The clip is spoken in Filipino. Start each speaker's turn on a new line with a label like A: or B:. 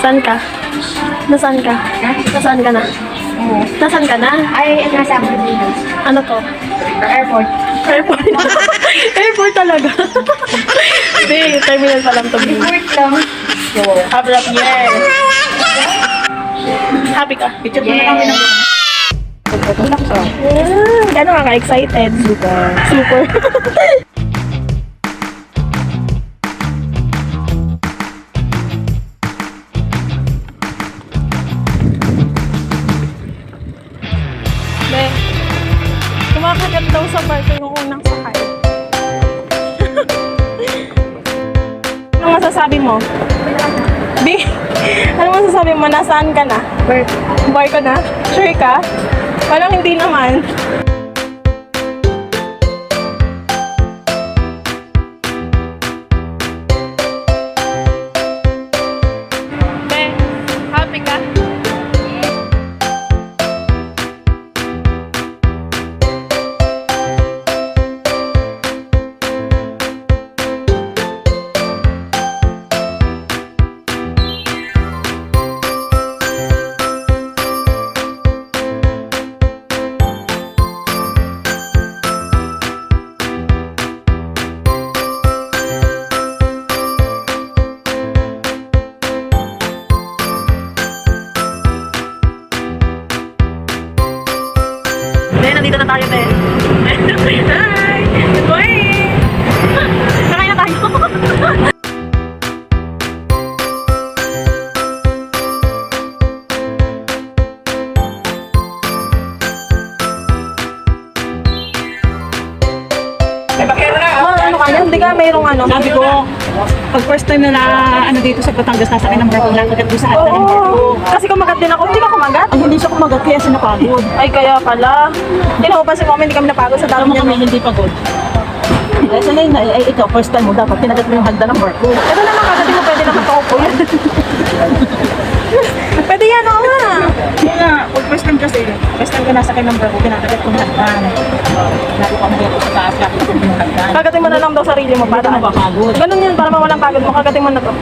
A: Saan ka? Nasaan ka? Nasaan ka na?
B: Oo.
A: Nasaan ka na?
B: Ay, nasa
A: Ano to?
B: airport.
A: Airport. Airport talaga. Hindi, terminal pa lang to.
B: Airport lang.
A: Happy New Year. Happy ka?
B: Picture mo na lang din ako.
A: Gano'n ka excited? Super. Super. Be, kumakagat daw sa barko yung unang sakay. Ano masasabi mo? Di, ano masasabi mo? Nasaan ka na? Barko na? Sure ka? Parang hindi naman. Be, happy ka? Be, nandito na tayo, Be. Hi! Good morning! Kakain na tayo. Ano ka? Hindi ka mayroong ano?
C: Sabi ko, pag first time na ano dito sa Batangas, nasakay ng barko, nakagat ko sa hagdan ng barko.
A: Oo. Kasi kumagat din ako. Hindi ka kumagat?
C: Ay, hindi siya kumagat, kaya siya napagod.
A: Ay, kaya pala. Hindi na si Mama, hindi kami napagod sa
C: Alam
A: dami
C: mo
A: niya.
C: kami, hindi pagod. Ay, sanay na, ay ikaw, first time mo, dapat kinagat mo yung hagdan ng barko.
A: Ito naman kagatin mo, pwede naman paupo yan. Pwede yan, oo nga.
C: Kaya nga, pag first time kasi, first time ka nasakay ng barko, kinakagat ko yung hagdan. Lalo ka mo sa taas, kakit ko yung hagdan.
A: Kagatin mo na lang daw sarili mo
C: Para
A: para
C: mapapagod.
A: Ganun yun, para mawalang pagod mo, kagatin mo na to.